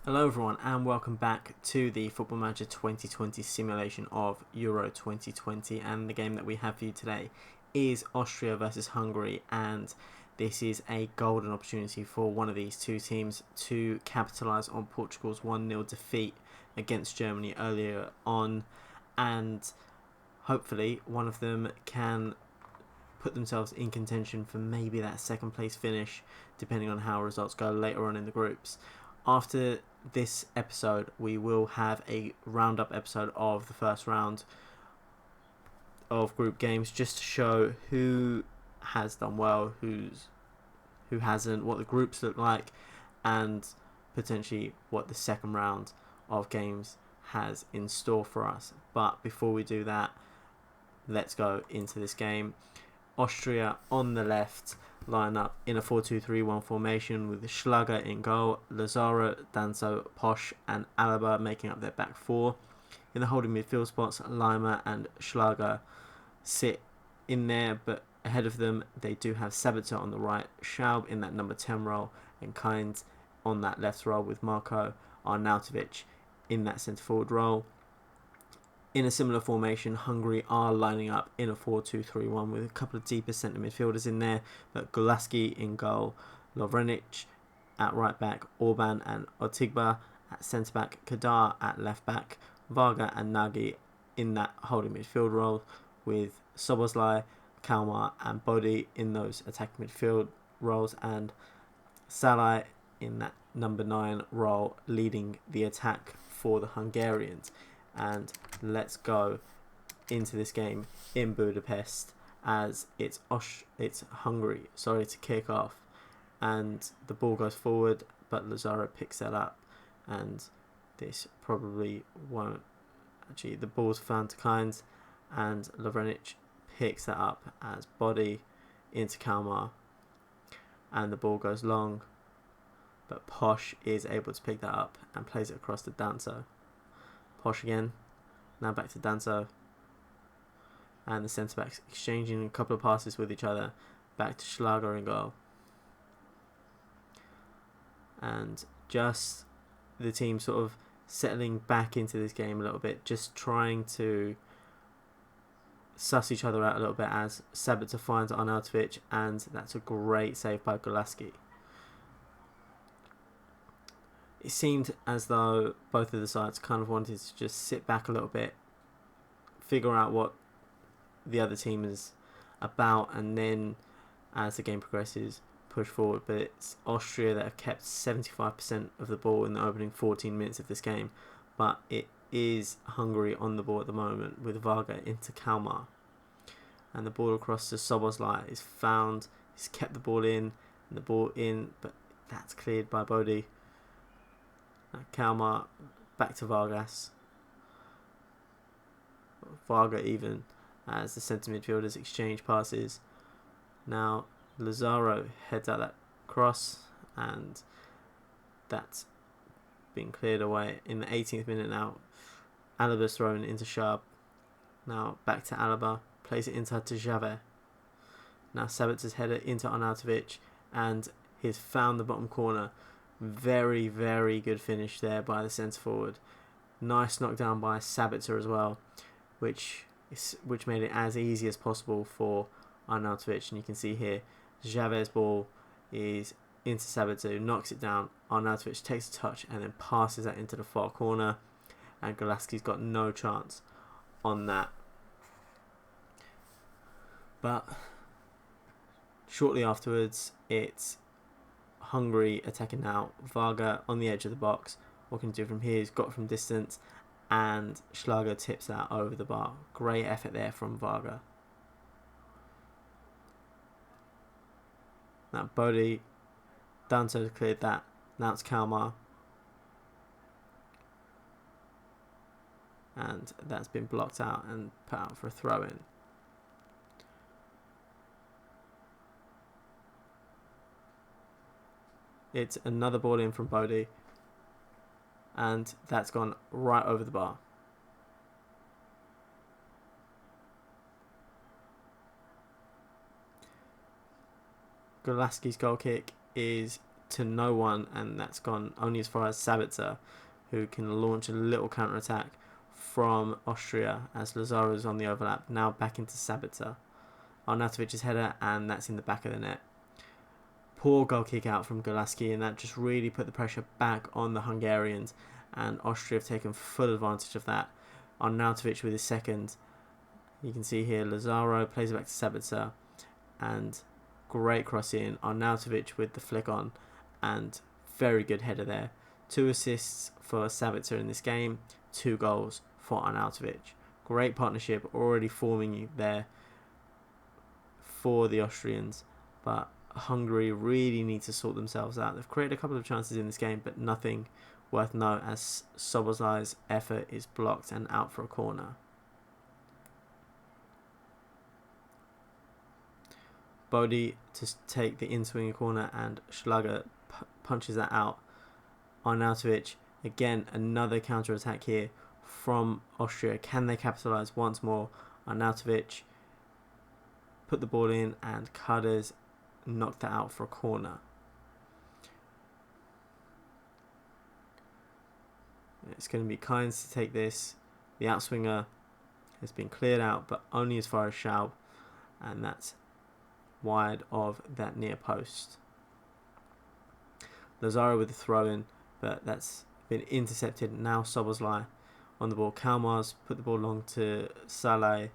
Hello everyone and welcome back to the Football Manager 2020 simulation of Euro 2020, and the game that we have for you today is Austria versus Hungary, and this is a golden opportunity for one of these two teams to capitalise on Portugal's 1-0 defeat against Germany earlier on, and hopefully one of them can put themselves in contention for maybe that second place finish depending on how results go later on in the groups. After this episode, we will have a roundup episode of the first round of group games, just to show who has done well, who hasn't, what the groups look like, and potentially what the second round of games has in store for us. But before we do that, let's go into this game. Austria on the left line up in a 4-2-3-1 formation with Schlager in goal, Lazaro, Danso, Posch and Alaba making up their back four. In the holding midfield spots, Lima and Schlager sit in there, but ahead of them they do have Sabitzer on the right, Schaub in that number 10 role, and Kind on that left role, with Marko Arnautovic in that centre forward role. In a similar formation, Hungary are lining up in a 4-2-3-1 with a couple of deeper centre midfielders in there, but Golaski in goal, Lovrenic at right back, Orban and Otigba at centre back, Kadar at left back, Varga and Nagy in that holding midfield role, with Soboslai, Kalmar and Bodi in those attacking midfield roles, and Salai in that number 9 role leading the attack for the Hungarians. And let's go into this game in Budapest, as it's Hungary to kick off, and the ball goes forward, but Lazaro picks that up, and this probably won't actually, the ball's found to Kind, and Lovrenic picks that up as Body into Kalmar, and the ball goes long, but Posch is able to pick that up and plays it across to Danso. Posch again, now back to Danso, and the centre backs exchanging a couple of passes with each other, back to Schlager in goal, and just the team sort of settling back into this game a little bit, just trying to suss each other out a little bit as Sabitzer finds Arnautovic, and that's a great save by Golaski. It seemed as though both of the sides kind of wanted to just sit back a little bit, figure out what the other team is about, and then as the game progresses, push forward. But it's Austria that have kept 75% of the ball in the opening 14 minutes of this game, but it is Hungary on the ball at the moment, with Varga into Kalmar, and the ball across to Soboslai is found. He's kept the ball in, and the ball in, but that's cleared by Bodi. Kalmar back to Vargas. Varga even, as the centre midfielders exchange passes. Now Lazaro heads out that cross, and that's been cleared away in the 18th minute now. Alaba's thrown into Sharp. Now back to Alaba, plays it into to Javert. Now Sabitzer's header into Arnautovic, and he's found the bottom corner. Very, very good finish there by the centre forward. Nice knockdown by Sabitzer as well, which made it as easy as possible for Arnautovic. And you can see here, Javert's ball is into Sabitzer, who knocks it down. Arnautovic takes a touch and then passes that into the far corner, and Golaski's got no chance on that. But shortly afterwards, it's Hungary attacking now. Varga on the edge of the box. What can he do from here? He's got from distance, and Schlager tips that over the bar. Great effort there from Varga. Now Bodi, Danto cleared that. Now it's Kalmar, and that's been blocked out and put out for a throw in. It's another ball in from Bodi, and that's gone right over the bar. Golaski's goal kick is to no one, and that's gone only as far as Sabitzer, who can launch a little counter-attack from Austria as Lazaro is on the overlap. Now back into Sabitzer. Arnautovic's header, and that's in the back of the net. Poor goal kick out from Golaski, and that just really put the pressure back on the Hungarians, and Austria have taken full advantage of that. Arnautovic with his second. You can see here Lazaro plays it back to Sabitzer, and great cross in. Arnautovic with the flick on, and very good header there. 2 assists for Sabitzer in this game, 2 goals for Arnautovic. Great partnership already forming there for the Austrians, but Hungary really need to sort themselves out. They've created a couple of chances in this game, but nothing worth note as Szoboszlai's effort is blocked and out for a corner. Bodie to take the in-swinging corner, and Schlager punches that out. Arnautovic, again, another counter-attack here from Austria. Can they capitalise once more? Arnautovic put the ball in, and Cuders knocked that out for a corner. It's going to be Kynes to take this. The outswinger has been cleared out, but only as far as Schaub, and that's wide of that near post. Lazaro with the throw in, but that's been intercepted. Now Szoboszlai on the ball. Kalmars put the ball long to Saleh,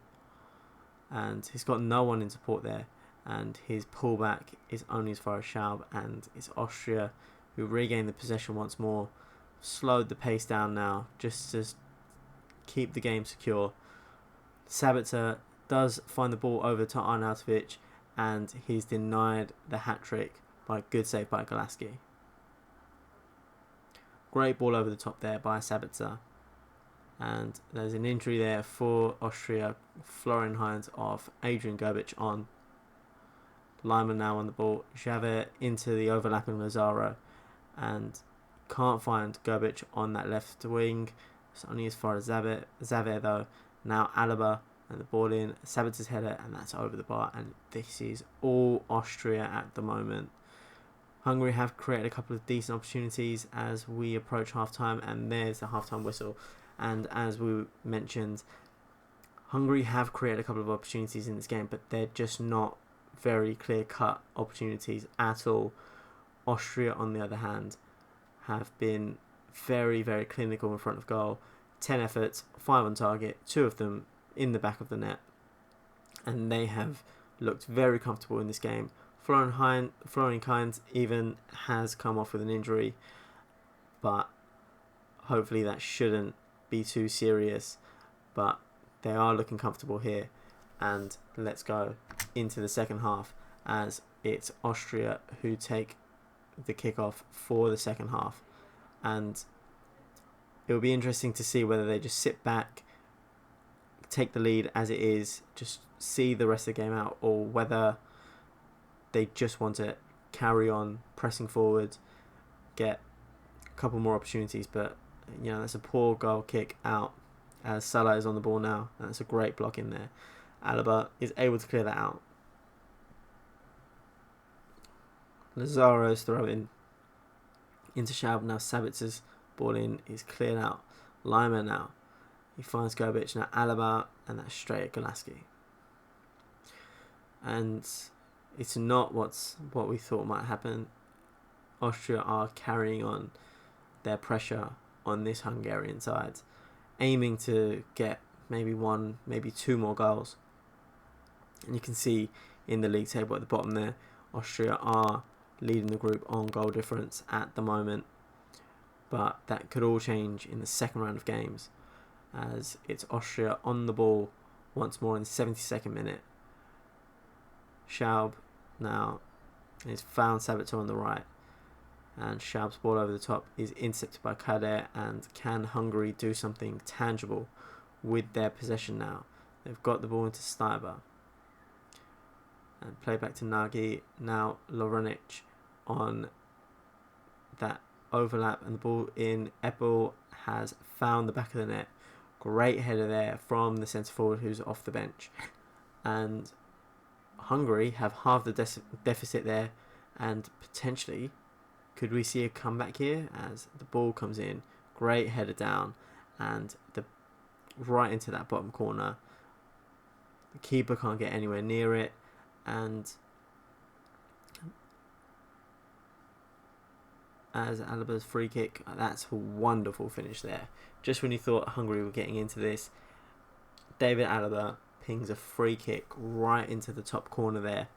and he's got no one in support there, and his pullback is only as far as Schaub, and it's Austria who regain the possession once more. Slowed the pace down now just to keep the game secure. Sabitzer does find the ball over to Arnautovic, and he's denied the hat-trick by a good save by Golaski. Great ball over the top there by Sabitzer, and there's an injury there for Austria. Florian Heinz off, Adrian Gobic on. Lyman now on the ball. Javert into the overlapping Lazaro, and can't find Gobic on that left wing. It's only as far as Zavir though. Now Alaba and the ball in. Sabitzer's header, and that's over the bar. And this is all Austria at the moment. Hungary have created a couple of decent opportunities as we approach half-time, and there's the half-time whistle. And as we mentioned, Hungary have created a couple of opportunities in this game, but they're just not very clear-cut opportunities at all. Austria, on the other hand, have been very, very clinical in front of goal. 10 efforts, 5 on target, 2 of them in the back of the net. And they have looked very comfortable in this game. Florian Kynes even has come off with an injury, but hopefully that shouldn't be too serious. But they are looking comfortable here. And let's go into the second half as it's Austria who take the kickoff for the second half, and it will be interesting to see whether they just sit back, take the lead as it is, just see the rest of the game out, or whether they just want to carry on pressing forward, get a couple more opportunities. But you know, that's a poor goal kick out as Salah is on the ball now. That's a great block in there. Alaba is able to clear that out. Lazaro's throw in into Schaub. Now Sabitzer's ball in is cleared out. Lima now. He finds Gobic. Now Alaba, and that's straight at Golaski. And it's not what we thought might happen. Austria are carrying on their pressure on this Hungarian side, aiming to get maybe 1, maybe 2 more goals. And you can see in the league table at the bottom there, Austria are leading the group on goal difference at the moment, but that could all change in the second round of games as it's Austria on the ball once more in the 72nd minute. Schaub now has found Sabitzer on the right, and Schaub's ball over the top is intercepted by Kader. And can Hungary do something tangible with their possession now? They've got the ball into Steiber, and play back to Nagy. Now Lorenic on that overlap, and the ball in. Eppel has found the back of the net. Great header there from the centre forward who's off the bench. And Hungary have halved the deficit there, and potentially Could we see a comeback here as the ball comes in? Great header down, and right into that bottom corner. The keeper can't get anywhere near it, and as Alaba's free kick, that's a wonderful finish there. Just when you thought Hungary were getting into this, David Alaba pings a free kick right into the top corner there.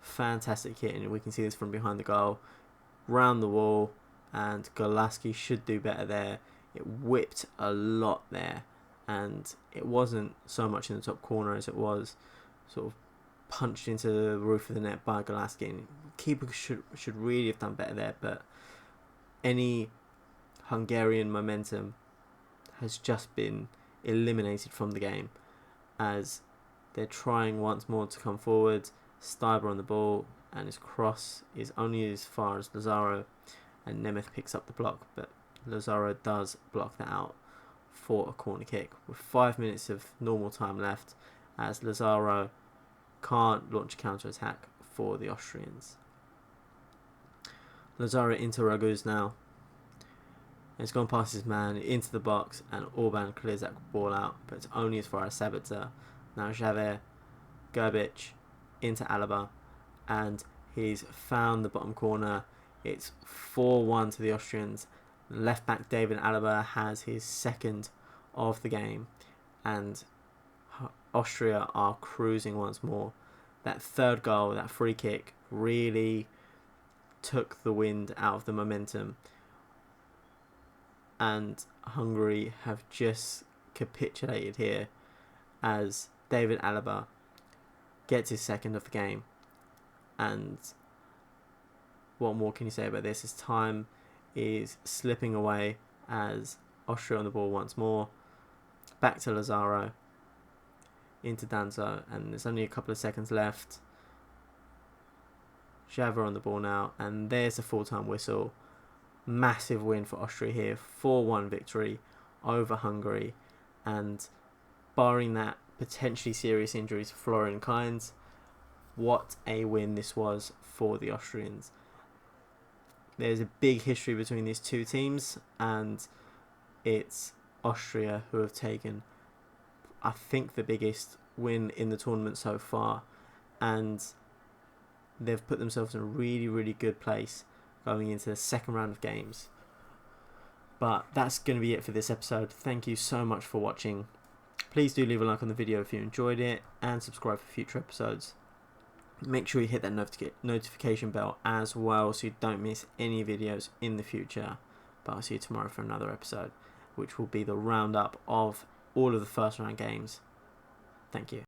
Fantastic hit, and we can see this from behind the goal. Round the wall, and Golaski should do better there. It whipped a lot there, and it wasn't so much in the top corner as it was sort of punched into the roof of the net by Golaski. And keeper should really have done better there, but any Hungarian momentum has just been eliminated from the game as they're trying once more to come forward. Steiber on the ball, and his cross is only as far as Lazaro, and Nemeth picks up the block, but Lazaro does block that out for a corner kick with 5 minutes of normal time left, as Lazaro can't launch a counter-attack for the Austrians. Lazaro into Raguz now. It's gone past his man into the box, and Orban clears that ball out, but it's only as far as Sabitzer. Now Javier, Gerbic into Alaba, and he's found the bottom corner. It's 4-1 to the Austrians. Left back David Alaba has his second of the game, and Austria are cruising once more. That third goal, that free kick, really took the wind out of the momentum, and Hungary have just capitulated here as David Alaba gets his second of the game. And what more can you say about this? His time is slipping away as Austria on the ball once more. Back to Lazaro, into Danzo, and there's only a couple of seconds left. Javer on the ball now, and there's a full-time whistle. Massive win for Austria here, 4-1 victory over Hungary, and barring that potentially serious injury to Florian Kainz, what a win this was for the Austrians. There's a big history between these two teams, and it's Austria who have taken, I think, the biggest win in the tournament so far, and they've put themselves in a really, really good place going into the second round of games. But that's going to be it for this episode. Thank you so much for watching. Please do leave a like on the video if you enjoyed it, and subscribe for future episodes. Make sure you hit that notification bell as well so you don't miss any videos in the future. But I'll see you tomorrow for another episode, which will be the roundup of all of the first round games. Thank you.